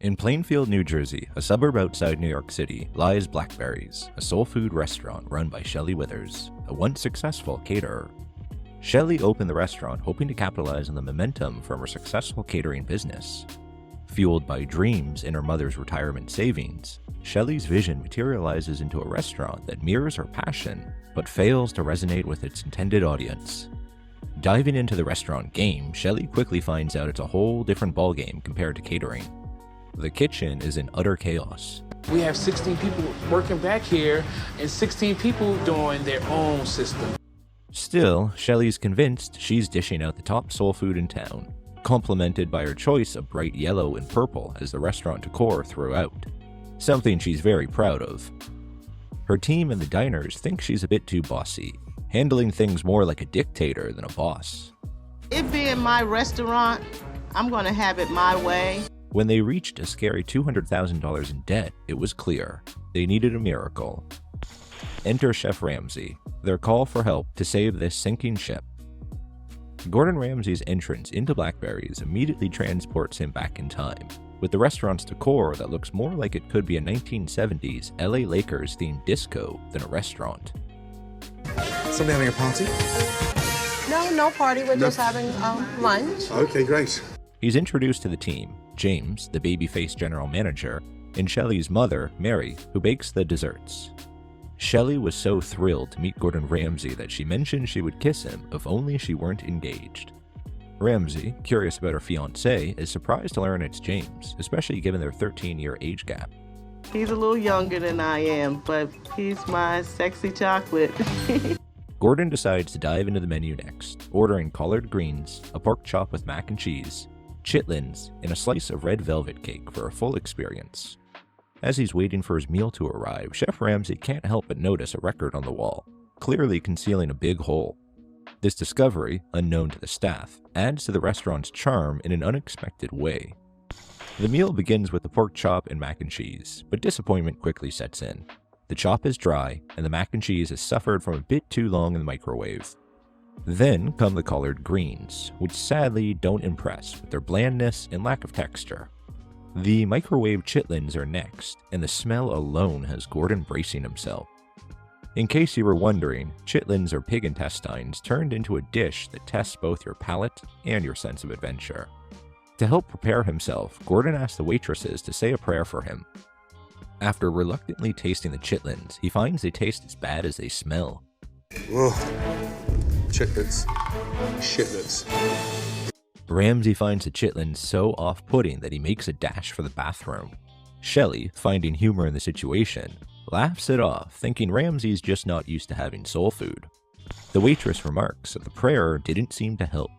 In Plainfield, New Jersey, a suburb outside New York City, lies Blackberry's, a soul food restaurant run by Shelley Withers, a once successful caterer. Shelley opened the restaurant hoping to capitalize on the momentum from her successful catering business. Fueled by dreams in her mother's retirement savings, Shelley's vision materializes into a restaurant that mirrors her passion, but fails to resonate with its intended audience. Diving into the restaurant game, Shelley quickly finds out it's a whole different ballgame compared to catering. The kitchen is in utter chaos. We have 16 people working back here and 16 people doing their own system. Still, Shelley's convinced she's dishing out the top soul food in town, complemented by her choice of bright yellow and purple as the restaurant decor throughout, something she's very proud of. Her team and the diners think she's a bit too bossy, handling things more like a dictator than a boss. It being my restaurant, I'm gonna have it my way. When they reached a scary $200,000 in debt, it was clear they needed a miracle. Enter Chef Ramsay, their call for help to save this sinking ship. Gordon Ramsay's entrance into Blackberry's immediately transports him back in time, with the restaurant's decor that looks more like it could be a 1970s LA Lakers themed disco than a restaurant. Somebody having a party? No party. We're just having lunch. Okay, great. He's introduced to the team, James, the baby-faced general manager, and Shelley's mother, Mary, who bakes the desserts. Shelley was so thrilled to meet Gordon Ramsay that she mentioned she would kiss him if only she weren't engaged. Ramsay, curious about her fiancé, is surprised to learn it's James, especially given their 13-year age gap. He's a little younger than I am, but he's my sexy chocolate. Gordon decides to dive into the menu next, ordering collard greens, a pork chop with mac and cheese, chitlins, and a slice of red velvet cake for a full experience. As he's waiting for his meal to arrive, Chef Ramsay can't help but notice a record on the wall, clearly concealing a big hole. This discovery, unknown to the staff, adds to the restaurant's charm in an unexpected way. The meal begins with the pork chop and mac and cheese, but disappointment quickly sets in. The chop is dry, and the mac and cheese has suffered from a bit too long in the microwave. Then come the collard greens, which sadly don't impress with their blandness and lack of texture. The microwave chitlins are next, and the smell alone has Gordon bracing himself. In case you were wondering, chitlins are pig intestines turned into a dish that tests both your palate and your sense of adventure. To help prepare himself, Gordon asks the waitresses to say a prayer for him. After reluctantly tasting the chitlins, he finds they taste as bad as they smell. Ugh. Chitlins. Shitlins. Ramsay finds the chitlins so off-putting that he makes a dash for the bathroom. Shelley, finding humor in the situation, laughs it off, thinking Ramsay's just not used to having soul food. The waitress remarks that the prayer didn't seem to help.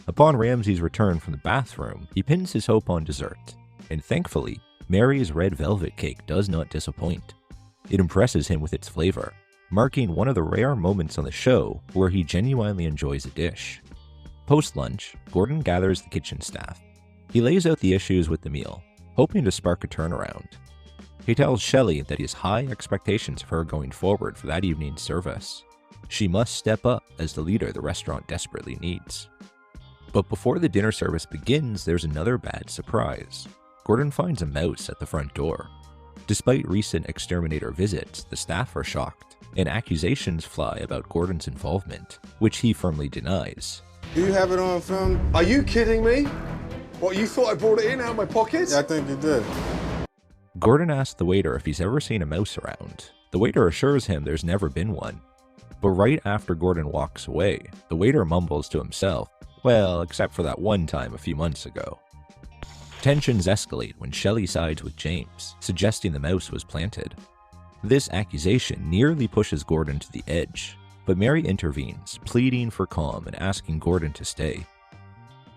Upon Ramsay's return from the bathroom, he pins his hope on dessert, and thankfully, Mary's red velvet cake does not disappoint. It impresses him with its flavor, marking one of the rare moments on the show where he genuinely enjoys a dish. Post-lunch, Gordon gathers the kitchen staff. He lays out the issues with the meal, hoping to spark a turnaround. He tells Shelley that he has high expectations of her going forward for that evening's service. She must step up as the leader the restaurant desperately needs. But before the dinner service begins, there's another bad surprise. Gordon finds a mouse at the front door. Despite recent exterminator visits, the staff are shocked, and accusations fly about Gordon's involvement, which he firmly denies. Do you have it on film? Are you kidding me? What, you thought I brought it in out of my pocket? Yeah, I think you did. Gordon asks the waiter if he's ever seen a mouse around. The waiter assures him there's never been one. But right after Gordon walks away, the waiter mumbles to himself, well, except for that one time a few months ago. Tensions escalate when Shelley sides with James, suggesting the mouse was planted. This accusation nearly pushes Gordon to the edge, but Mary intervenes, pleading for calm and asking Gordon to stay.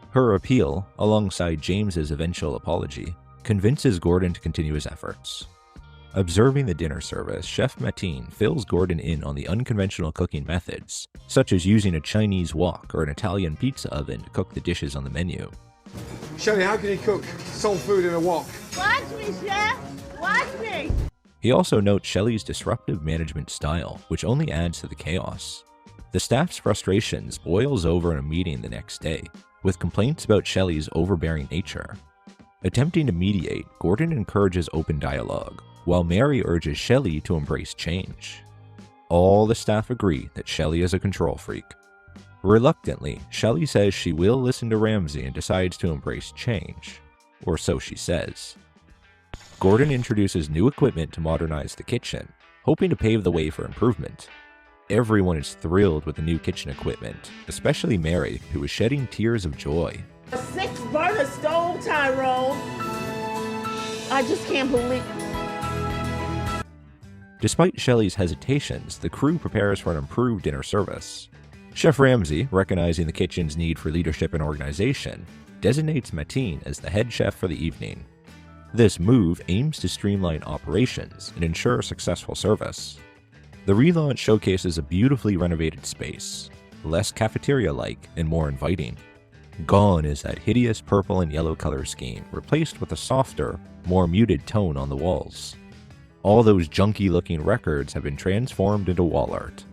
Her appeal, alongside James's eventual apology, convinces Gordon to continue his efforts. Observing the dinner service, Chef Mateen fills Gordon in on the unconventional cooking methods, such as using a Chinese wok or an Italian pizza oven to cook the dishes on the menu. Shelley, how can you cook soul food in a wok? Watch me, Chef! Watch me! He also notes Shelley's disruptive management style, which only adds to the chaos. The staff's frustrations boils over in a meeting the next day, with complaints about Shelley's overbearing nature. Attempting to mediate, Gordon encourages open dialogue, while Mary urges Shelley to embrace change. All the staff agree that Shelley is a control freak. Reluctantly, Shelley says she will listen to Ramsay and decides to embrace change, or so she says. Gordon introduces new equipment to modernize the kitchen, hoping to pave the way for improvement. Everyone is thrilled with the new kitchen equipment, especially Mary, who is shedding tears of joy. A 6-burner stove, Tyrone. I just can't believe. Despite Shelley's hesitations, the crew prepares for an improved dinner service. Chef Ramsay, recognizing the kitchen's need for leadership and organization, designates Mateen as the head chef for the evening. This move aims to streamline operations and ensure successful service. The relaunch showcases a beautifully renovated space, less cafeteria-like and more inviting. Gone is that hideous purple and yellow color scheme, replaced with a softer, more muted tone on the walls. All those junky-looking records have been transformed into wall art.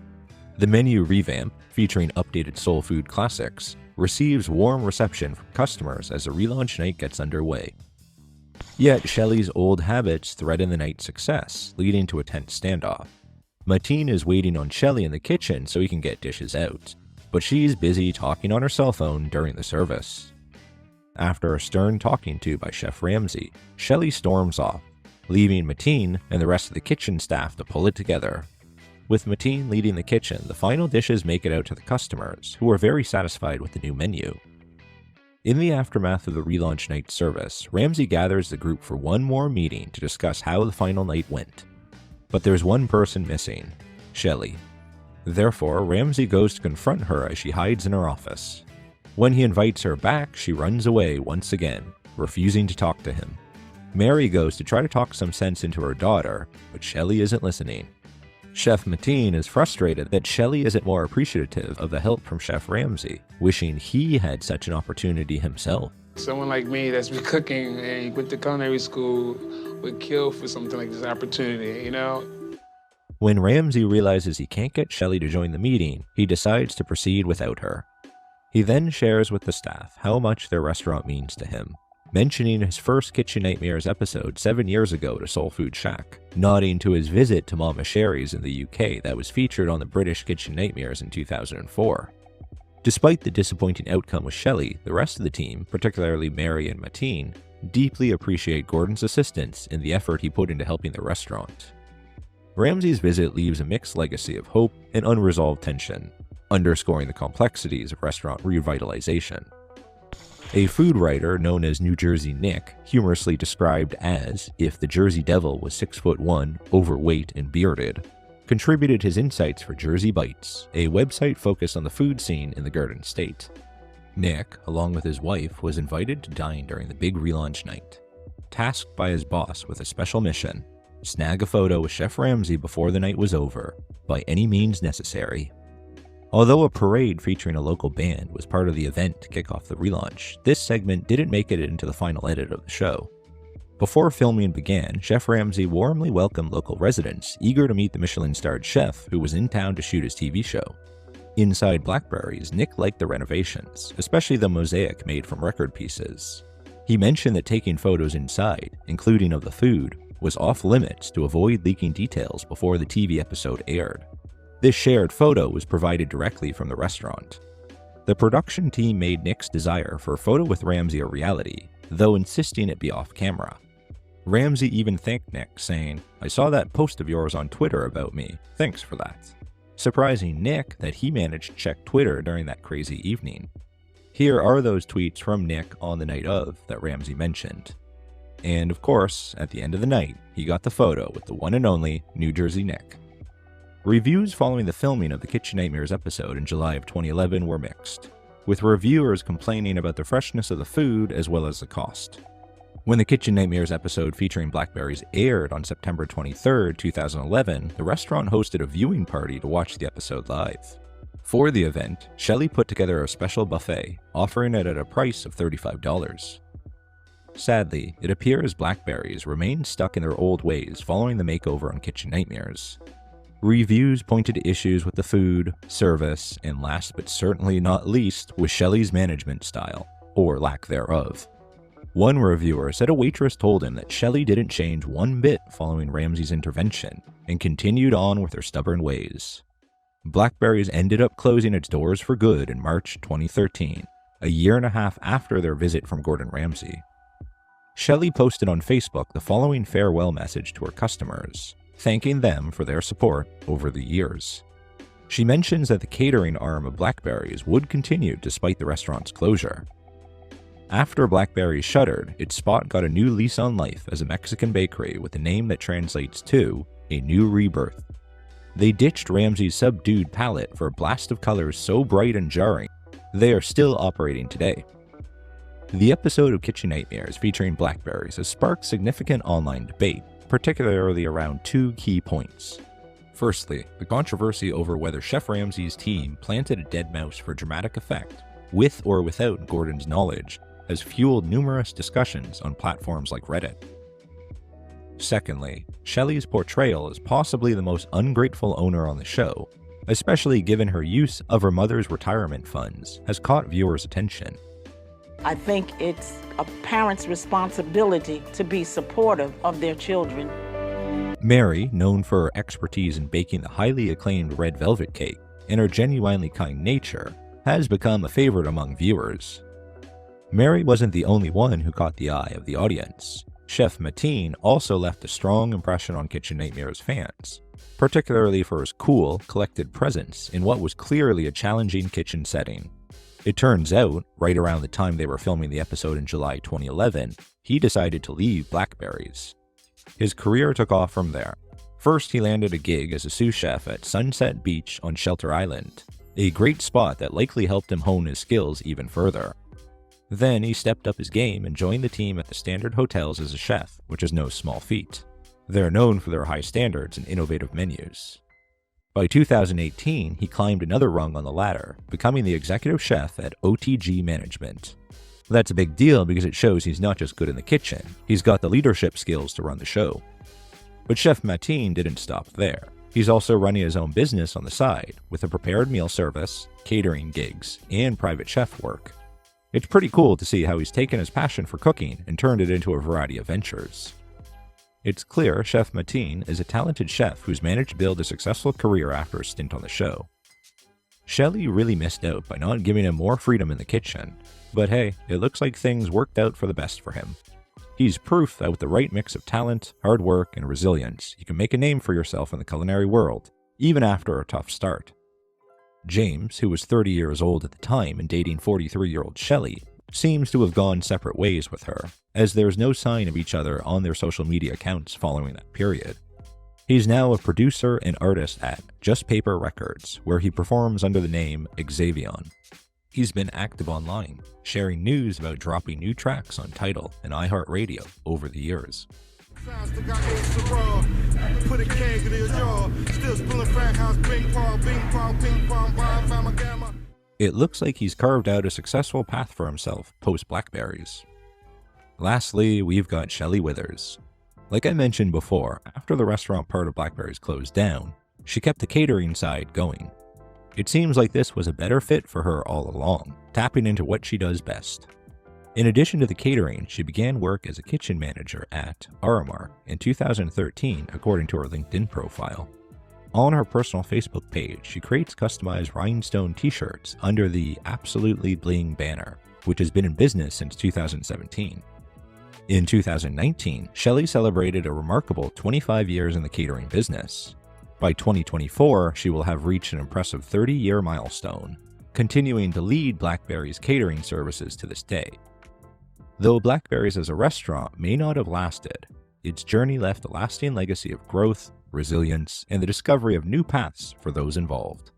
The menu revamp, featuring updated soul food classics, receives warm reception from customers as the relaunch night gets underway. Yet Shelley's old habits threaten the night's success, leading to a tense standoff. Mateen is waiting on Shelley in the kitchen so he can get dishes out, but she's busy talking on her cell phone during the service. After a stern talking to by Chef Ramsay, Shelley storms off, leaving Mateen and the rest of the kitchen staff to pull it together. With Mateen leading the kitchen, the final dishes make it out to the customers, who are very satisfied with the new menu. In the aftermath of the relaunch night service, Ramsay gathers the group for one more meeting to discuss how the final night went. But there's one person missing, Shelley. Therefore, Ramsay goes to confront her as she hides in her office. When he invites her back, she runs away once again, refusing to talk to him. Mary goes to try to talk some sense into her daughter, but Shelley isn't listening. Chef Mateen is frustrated that Shelley isn't more appreciative of the help from Chef Ramsay, wishing he had such an opportunity himself. Someone like me that's been cooking and went to culinary school would kill for something like this opportunity, you know? When Ramsay realizes he can't get Shelley to join the meeting, he decides to proceed without her. He then shares with the staff how much their restaurant means to him, mentioning his first Kitchen Nightmares episode 7 years ago to Soul Food Shack, nodding to his visit to Mama Sherry's in the UK that was featured on the British Kitchen Nightmares in 2004. Despite the disappointing outcome with Shelley, the rest of the team, particularly Mary and Mateen, deeply appreciate Gordon's assistance in the effort he put into helping the restaurant. Ramsay's visit leaves a mixed legacy of hope and unresolved tension, underscoring the complexities of restaurant revitalization. A food writer known as New Jersey Nick, humorously described as if the Jersey Devil was 6'1", overweight, and bearded, contributed his insights for Jersey Bites, a website focused on the food scene in the Garden State. Nick, along with his wife, was invited to dine during the big relaunch night. Tasked by his boss with a special mission, snag a photo with Chef Ramsay before the night was over, by any means necessary. Although a parade featuring a local band was part of the event to kick off the relaunch, this segment didn't make it into the final edit of the show. Before filming began, Chef Ramsay warmly welcomed local residents, eager to meet the Michelin-starred chef who was in town to shoot his TV show. Inside Blackberry's, Nick liked the renovations, especially the mosaic made from record pieces. He mentioned that taking photos inside, including of the food, was off-limits to avoid leaking details before the TV episode aired. This shared photo was provided directly from the restaurant. The production team made Nick's desire for a photo with Ramsay a reality, though insisting it be off-camera. Ramsay even thanked Nick, saying, "I saw that post of yours on Twitter about me. Thanks for that." Surprising Nick that he managed to check Twitter during that crazy evening. Here are those tweets from Nick on the night of that Ramsay mentioned. And of course, at the end of the night, he got the photo with the one and only New Jersey Nick. Reviews following the filming of the Kitchen Nightmares episode in July of 2011 were mixed, with reviewers complaining about the freshness of the food as well as the cost. When the Kitchen Nightmares episode featuring Blackberries aired on September 23, 2011, the restaurant hosted a viewing party to watch the episode live. For the event, Shelley put together a special buffet, offering it at a price of $35. Sadly, it appears Blackberries remained stuck in their old ways following the makeover on Kitchen Nightmares. Reviews pointed to issues with the food, service, and last but certainly not least, with Shelley's management style, or lack thereof. One reviewer said a waitress told him that Shelley didn't change one bit following Ramsay's intervention and continued on with her stubborn ways. Blackberry's ended up closing its doors for good in March 2013, a year and a half after their visit from Gordon Ramsay. Shelley posted on Facebook the following farewell message to her customers, thanking them for their support over the years. She mentions that the catering arm of Blackberry's would continue despite the restaurant's closure. After Blackberry shuttered, its spot got a new lease on life as a Mexican bakery with a name that translates to a new rebirth. They ditched Ramsay's subdued palette for a blast of colors so bright and jarring, they are still operating today. The episode of Kitchen Nightmares featuring Blackberries has sparked significant online debate, particularly around two key points. Firstly, the controversy over whether Chef Ramsay's team planted a dead mouse for dramatic effect, with or without Gordon's knowledge, has fueled numerous discussions on platforms like Reddit. Secondly, Shelley's portrayal as possibly the most ungrateful owner on the show, especially given her use of her mother's retirement funds, has caught viewers' attention. I think it's a parent's responsibility to be supportive of their children. Mary, known for her expertise in baking the highly acclaimed red velvet cake and her genuinely kind nature, has become a favorite among viewers. Mary wasn't the only one who caught the eye of the audience. Chef Mateen also left a strong impression on Kitchen Nightmares fans, particularly for his cool, collected presence in what was clearly a challenging kitchen setting. It turns out, right around the time they were filming the episode in July 2011, he decided to leave Blackberry's. His career took off from there. First, he landed a gig as a sous chef at Sunset Beach on Shelter Island, a great spot that likely helped him hone his skills even further. Then he stepped up his game and joined the team at the Standard Hotels as a chef, which is no small feat. They're known for their high standards and innovative menus. By 2018, he climbed another rung on the ladder, becoming the executive chef at OTG Management. That's a big deal because it shows he's not just good in the kitchen, he's got the leadership skills to run the show. But Chef Mateen didn't stop there. He's also running his own business on the side, with a prepared meal service, catering gigs, and private chef work. It's pretty cool to see how he's taken his passion for cooking and turned it into a variety of ventures. It's clear Chef Mateen is a talented chef who's managed to build a successful career after a stint on the show. Shelley really missed out by not giving him more freedom in the kitchen, but hey, it looks like things worked out for the best for him. He's proof that with the right mix of talent, hard work, and resilience, you can make a name for yourself in the culinary world, even after a tough start. James, who was 30 years old at the time and dating 43-year-old Shelley, seems to have gone separate ways with her, as there's no sign of each other on their social media accounts following that period. He's now a producer and artist at Just Paper Records, where he performs under the name Xavion. He's been active online, sharing news about dropping new tracks on Tidal and iHeartRadio over the years. It looks like he's carved out a successful path for himself post-Blackberries. Lastly, we've got Shelley Withers. Like I mentioned before, after the restaurant part of Blackberries closed down, she kept the catering side going. It seems like this was a better fit for her all along, tapping into what she does best. In addition to the catering, she began work as a kitchen manager at Aramar in 2013, according to her LinkedIn profile. On her personal Facebook page, she creates customized rhinestone t-shirts under the Absolutely Bling banner, which has been in business since 2017. In 2019, Shelley celebrated a remarkable 25 years in the catering business. By 2024, she will have reached an impressive 30-year milestone, continuing to lead Blackberry's catering services to this day. Though Blackberries as a restaurant may not have lasted, its journey left a lasting legacy of growth, resilience, and the discovery of new paths for those involved.